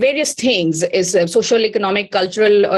various things is social, economic, cultural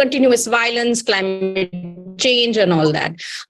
continuous violence, climate change and all that।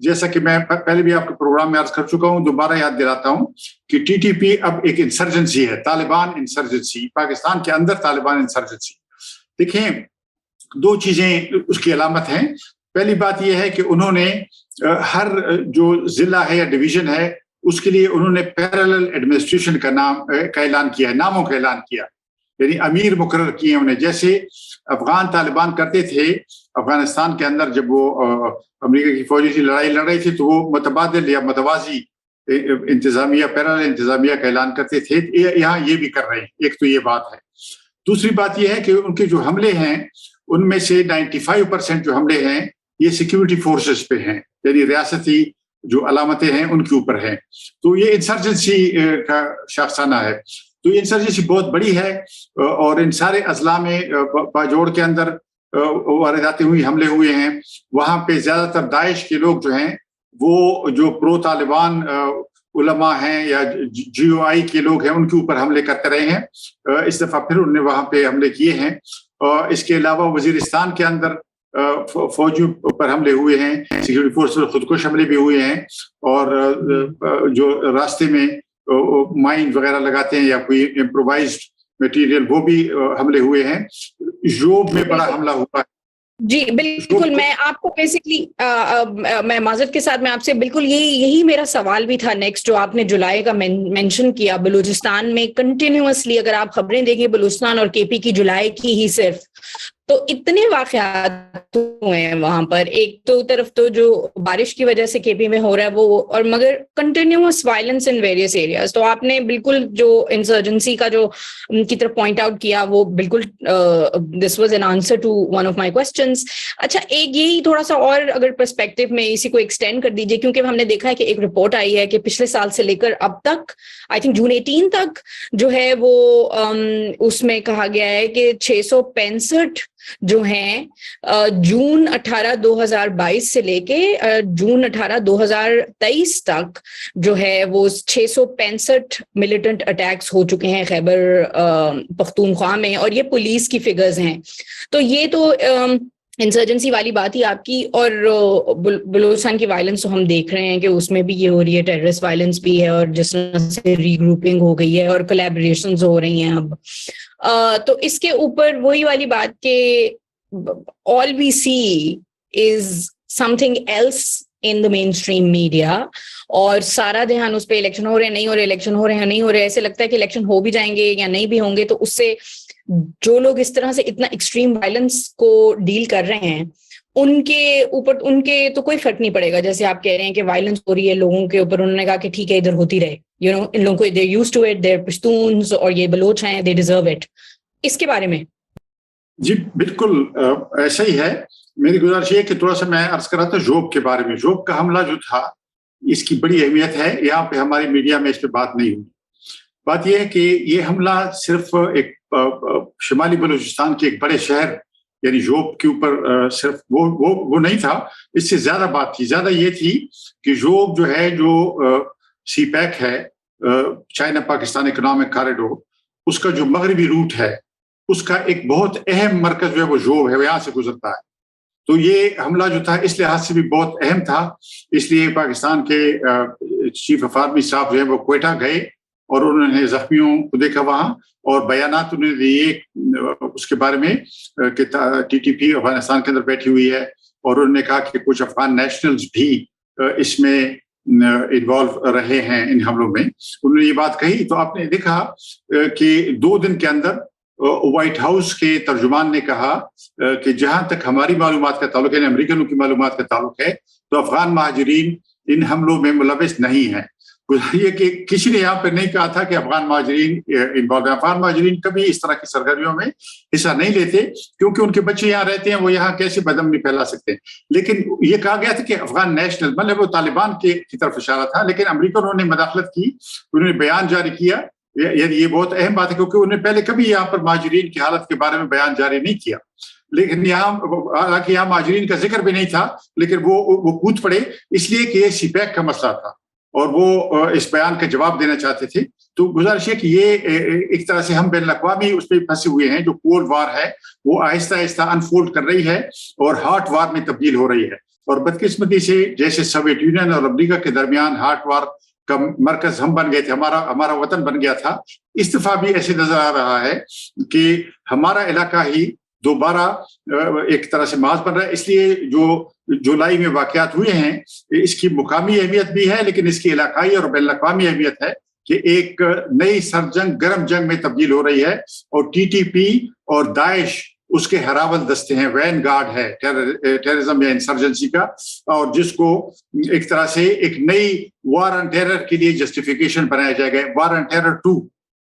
جیسا کہ میں پہلے بھی آپ کے پروگرام میں عرض کر چکا ہوں, دوبارہ یاد دلاتا ہوں کہ ٹی ٹی پی اب ایک انسرجنسی ہے, طالبان انسرجنسی, پاکستان کے اندر طالبان انسرجنسی. دیکھیں, دو چیزیں اس کی علامت ہیں. پہلی بات یہ ہے کہ انہوں نے ہر جو ضلع ہے یا ڈویژن ہے اس کے لیے انہوں نے پیرالل ایڈمنسٹریشن کا اعلان کیا ہے, ناموں کا اعلان کیا, یعنی امیر مقرر کیے انہیں. جیسے افغان طالبان کرتے تھے افغانستان کے اندر, جب وہ امریکہ کی فوجی سے لڑائی لڑ رہی تھی تو وہ متبادل یا متوازی انتظامیہ, پیرالل انتظامیہ کا اعلان کرتے تھے. یہاں یہ بھی کر رہے ہیں. ایک تو یہ بات ہے. دوسری بات یہ ہے کہ ان کے جو حملے ہیں ان میں سے 95% جو حملے ہیں یہ سیکیورٹی فورسز پہ ہیں, یعنی ریاستی جو علامتیں ہیں ان کے اوپر ہیں. تو یہ انسرجنسی کا شاخسانہ ہے. تو یہ انسرجنسی بہت بڑی ہے اور ان سارے اضلاع میں باجوڑ کے اندر وارداتی ہوئی حملے ہوئے ہیں. وہاں پہ زیادہ تر داعش کے لوگ جو ہیں وہ جو پرو طالبان علماء ہیں یا جی او آئی کے لوگ ہیں ان کے اوپر حملے کرتے رہے ہیں. اس دفعہ پھر انہوں نے وہاں پہ حملے کیے ہیں. اس کے علاوہ وزیرستان کے اندر فوجیوں پر حملے ہوئے ہیں, سیکورٹی فورس پر خودکش حملے بھی ہوئے ہیں, اور جو راستے میں مائن وغیرہ لگاتے ہیں یا کوئی امپرووائزڈ میٹیریل وہ بھی حملے ہوئے ہیں. یوب میں بڑا حملہ ہوا ہے. جی بالکل, میں آپ کو بیسکلی میں معذرت کے ساتھ میں آپ سے بالکل یہی میرا سوال بھی تھا نیکسٹ, جو آپ نے جولائی کا مینشن کیا. بلوچستان میں کنٹینیوسلی اگر آپ خبریں دیکھیں بلوچستان اور کے پی کی جولائی کی ہی صرف, تو اتنے واقعات ہوئے ہیں وہاں پر. ایک تو طرف تو جو بارش کی وجہ سے کے پی میں ہو رہا ہے وہ, اور مگر continuous violence in various areas. تو آپ نے بالکل جو انسرجنسی کا جو کی طرف پوائنٹ آؤٹ کیا وہ بالکل this was an answer to one of my questions. اچھا, ایک یہی تھوڑا سا اور اگر پرسپیکٹو میں اسی کو ایکسٹینڈ کر دیجیے, کیونکہ ہم نے دیکھا ہے کہ ایک رپورٹ آئی ہے کہ پچھلے سال سے لے کر اب تک آئی تھنک جون 18 تک جو ہے وہ اس میں کہا گیا ہے کہ 665 جو ہیں جون 18 2022 سے لے کے جون 18 2023 تک جو ہے وہ 665 ملیٹنٹ اٹیکس ہو چکے ہیں خیبر پختونخوا میں, اور یہ پولیس کی فگرز ہیں. تو یہ تو انسرجنسی والی بات ہی آپ کی, اور بلوچستان کی وائلنس تو ہم دیکھ رہے ہیں کہ اس میں بھی یہ ہو رہی ہے, ٹیررسٹ وائلنس بھی ہے, اور جس طرح سے ری گروپنگ ہو گئی ہے اور کولیبریشنز ہو رہی ہیں اب. تو اس کے اوپر وہی والی بات کہ all we see is something else in the mainstream media, اور سارا دھیان اس پہ الیکشن ہو رہے ہیں نہیں ہو رہے, الیکشن ہو رہے ہیں نہیں ہو رہے. ایسے لگتا ہے کہ الیکشن ہو بھی جائیں گے یا نہیں بھی ہوں گے, تو اس سے جو لوگ اس طرح سے اتنا ایکسٹریم وائلنس کو ڈیل کر رہے ہیں ان کے اوپر ان کے تو کوئی فرق نہیں پڑے گا. جیسے آپ کہہ رہے ہیں کہ وائلنس ہو رہی ہے لوگوں کے اوپر, انہوں نے کہا کہ ٹھیک ہے ادھر ہوتی رہے, ان لوگوں کو they're used to it, they're Pashtuns اور یہ بلوچ ہیں, they deserve it. اس کے بارے میں جی بالکل ایسا ہی ہے. میری گزارش یہ کہ تھوڑا سا میں عرض کر رہا تھا جوب کے بارے میں. جوب کا حملہ جو تھا اس کی بڑی اہمیت ہے, یہاں پہ ہماری میڈیا میں اس پہ بات نہیں ہوئی. بات یہ ہے کہ یہ حملہ صرف ایک شمالی بلوچستان کے ایک بڑے شہر یعنی جوب کے اوپر صرف وہ نہیں تھا, اس سے زیادہ بات تھی. زیادہ یہ تھی کہ جوب جو ہے, جو سی پیک ہے, چائنا پاکستان اکنامک کاریڈور, اس کا جو مغربی روٹ ہے اس کا ایک بہت اہم مرکز جو ہے وہ جوب ہے, وہ یہاں سے گزرتا ہے. تو یہ حملہ جو تھا اس لحاظ سے بھی بہت اہم تھا. اس لیے پاکستان کے چیف آف آرمی صاحب جو ہے وہ کوئٹہ گئے اور انہوں نے زخمیوں کو دیکھا وہاں, اور بیانات انہوں نے دیے اس کے بارے میں کہ ٹی ٹی پی افغانستان کے اندر بیٹھی ہوئی ہے, اور انہوں نے کہا کہ کچھ افغان نیشنلز بھی اس میں انوالو رہے ہیں ان حملوں میں. انہوں نے یہ بات کہی. تو آپ نے دیکھا کہ 2 دن کے اندر وائٹ ہاؤس کے ترجمان نے کہا کہ جہاں تک ہماری معلومات کا تعلق ہے, یعنی امریکنوں کی معلومات کا تعلق ہے, تو افغان مہاجرین ان حملوں میں ملوث نہیں ہیں. یہ کہ کسی نے یہاں پہ نہیں کہا تھا کہ افغان مہاجرین انوالو ہیں. افغان مہاجرین کبھی اس طرح کی سرگرمیوں میں حصہ نہیں لیتے کیونکہ ان کے بچے یہاں رہتے ہیں, وہ یہاں کیسے بدامنی پھیلا سکتے ہیں. لیکن یہ کہا گیا تھا کہ افغان نیشنل, مطلب وہ طالبان کی طرف اشارہ تھا, لیکن امریکنوں نے مداخلت کی, انہوں نے بیان جاری کیا. یہ بہت اہم بات ہے کیونکہ انہوں نے پہلے کبھی یہاں پر مہاجرین کی حالت کے بارے میں بیان جاری نہیں کیا. لیکن حالانکہ یہاں مہاجرین کا ذکر بھی نہیں تھا, لیکن وہ کود پڑے اس لیے کہ یہ سی پیک کا مسئلہ تھا اور وہ اس بیان کا جواب دینا چاہتے تھے. تو گزارش ہے کہ یہ ایک طرح سے ہم بین الاقوامی اس پہ پھنسے ہوئے ہیں. جو کولڈ وار ہے وہ آہستہ آہستہ انفولڈ کر رہی ہے اور ہاٹ وار میں تبدیل ہو رہی ہے. اور بدقسمتی سے جیسے سوویت یونین اور امریکہ کے درمیان ہاٹ وار کا مرکز ہم بن گئے تھے, ہمارا وطن بن گیا تھا, اس دفعہ بھی ایسے نظر آ رہا ہے کہ ہمارا علاقہ ہی دوبارہ ایک طرح سے محاذ بن رہا ہے. اس لیے جو جولائی میں واقعات ہوئے ہیں اس کی مقامی اہمیت بھی ہے, لیکن اس کی علاقائی اور بین الاقوامی اہمیت ہے کہ ایک نئی سرجنگ گرم جنگ میں تبدیل ہو رہی ہے, اور ٹی ٹی پی اور داعش اس کے ہراول دستے ہیں, وین گارڈ ہے ٹیررزم یا انسرجنسی کا, اور جس کو ایک طرح سے ایک نئی وار آن ٹیرر کے لیے جسٹیفیکیشن بنایا جائے گا, وار آن ٹیرر 2.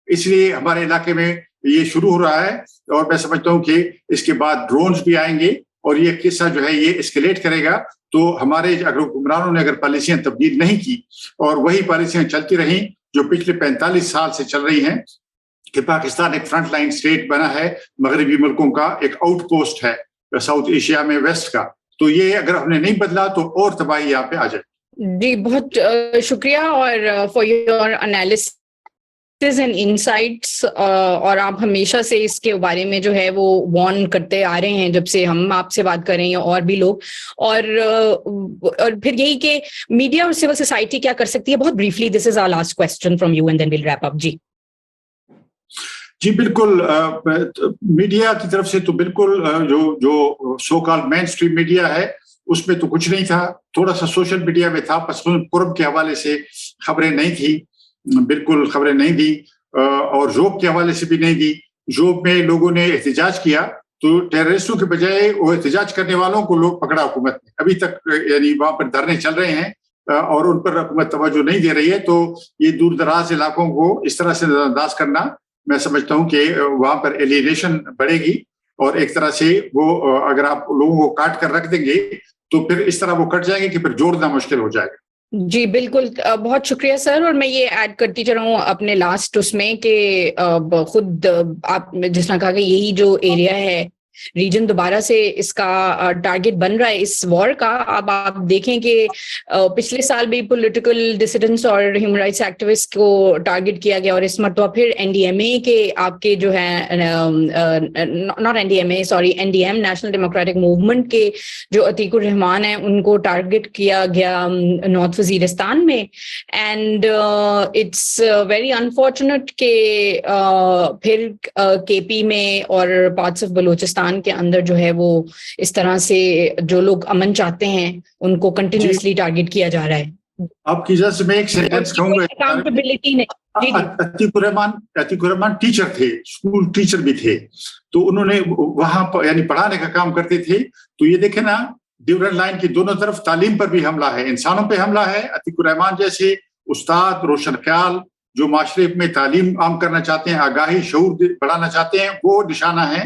اس لیے ہمارے علاقے میں یہ شروع ہو رہا ہے, اور میں سمجھتا ہوں کہ اس کے بعد ڈرونز بھی آئیں گے, اور یہ قصہ جو ہے یہ اسکیلیٹ کرے گا. تو ہمارے اگر حکمرانوں نے اگر پالیسیاں تبدیل نہیں کی اور وہی پالیسیاں چلتی رہیں جو پچھلے 45 سال سے چل رہی ہیں, کہ پاکستان ایک فرنٹ لائن اسٹیٹ بنا ہے, مغربی ملکوں کا ایک آؤٹ پوسٹ ہے ساؤتھ ایشیا میں ویسٹ کا, تو یہ اگر ہم نے نہیں بدلا تو اور تباہی یہاں پہ آ جائے. جی بہت شکریہ اور for your analysis and insights, اور آپ ہمیشہ سے اس کے بارے میں جو ہے وہ وارن کرتے آ رہے ہیں جب سے ہم آپ سے بات کر رہے ہیں اور بھی لوگ, اور پھر یہی کہ میڈیا اور سول سوسائٹی کیا کر سکتی ہے. بہت briefly this is our last question from you and then we'll wrap up. جی بالکل, میڈیا کی طرف سے تو بالکل جو سو کال مین اسٹریم میڈیا ہے اس میں تو کچھ نہیں تھا, تھوڑا سا سوشل میڈیا میں تھا, پس پورب کے حوالے سے خبریں نہیں تھی, بالکل خبریں نہیں دی, اور ذوب کے حوالے سے بھی نہیں دی. ذوب میں لوگوں نے احتجاج کیا تو ٹیررسٹوں کے بجائے وہ احتجاج کرنے والوں کو لوگ پکڑا حکومت نے, ابھی تک یعنی وہاں پر دھرنے چل رہے ہیں اور ان پر حکومت توجہ نہیں دے رہی ہے. تو یہ دور دراز علاقوں کو اس طرح سے نظر انداز کرنا, میں سمجھتا ہوں کہ وہاں پر ایلینیشن بڑھے گی, اور ایک طرح سے وہ اگر آپ لوگوں کو کاٹ کر رکھ دیں گے تو پھر اس طرح وہ کٹ جائیں گے کہ پھر جوڑنا مشکل ہو جائے گا. جی بالکل, بہت شکریہ سر. اور میں یہ ایڈ کرتی چلوں اپنے لاسٹ اس میں کہ خود آپ جس طرح کہا کہ یہی جو ایریا ہے ریجن دوبارہ سے اس کا ٹارگٹ بن رہا ہے اس وار کا. اب آپ دیکھیں کہ پچھلے سال بھی پولیٹیکل ڈسیڈنٹس اور ہیومن رائٹس ایکٹیوسٹ کو ٹارگٹ کیا گیا, اور اس مرتبہ پھر این ڈی ایم اے کے آپ کے جو ہے not N D M A sorry N D M National Democratic Movement کے جو عتیق الرحمان ہیں ان کو ٹارگٹ کیا گیا نارتھ وزیرستان میں. اینڈ اٹس ویری انفارچونیٹ کہ پھر کے پی میں اور پارٹس آف بلوچستان کے اندر جو ہے وہ اس طرح سے جو لوگ امن چاہتے ہیں ان کو کنٹینیوسلی ٹارگٹ کیا جا رہا ہے. آپ کی اجازت سے میں ایک سینٹنس کہوں گا. اکاؤنٹیبلٹی نہیں. عتیق الرحمان ٹیچر تھے, اسکول ٹیچر بھی تھے, تو انہوں نے وہاں یعنی پڑھانے کا کام کرتے تھے. تو یہ دیکھیں نا, ڈیورنٹ لائن کی دونوں طرف تعلیم پر بھی حملہ ہے, انسانوں پہ حملہ ہے. عتیق الرحمان جیسے استاد روشن خیال جو معاشرے میں تعلیم عام کرنا چاہتے ہیں, آگاہی شعور بڑھانا چاہتے ہیں, وہ نشانہ ہے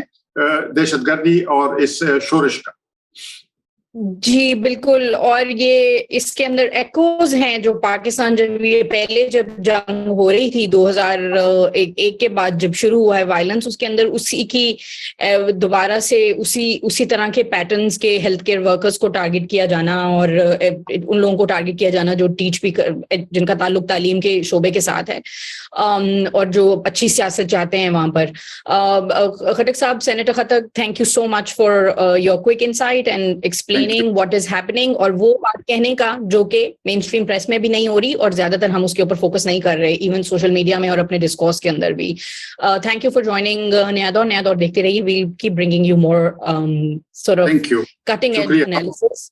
دہشت گردی اور اس شورش کا. جی بالکل, اور یہ اس کے اندر ایکوز ہیں جو پاکستان جب یہ پہلے جب جنگ ہو رہی تھی 2001 کے بعد جب شروع ہوا ہے وائلنس, اس کے اندر اسی کی دوبارہ سے اسی طرح کے پیٹرنز کے ہیلتھ کیئر ورکرز کو ٹارگٹ کیا جانا, اور ان لوگوں کو ٹارگٹ کیا جانا جو ٹیچ بھی جن کا تعلق تعلیم کے شعبے کے ساتھ ہے, اور جو اچھی سیاست چاہتے ہیں وہاں پر. خٹک صاحب, senator Khattak, thank you so much for your quick insight and explaining what is happening, اور وہ بات کہنے کا جو کہ مین اسٹریم پریس میں بھی نہیں ہو رہی اور زیادہ تر ہم اس کے اوپر فوکس نہیں کر رہے, ایون سوشل میڈیا میں اور اپنے ڈسکورس کے اندر بھی. تھینک یو فار جوائننگ نیا دور دیکھتے رہیے. Well keep bringing you more sort of cutting edge analysis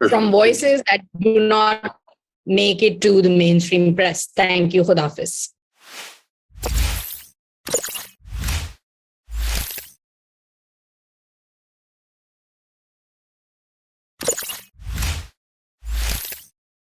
from voices that do not make it to the mainstream press. Thank you. Khudafis.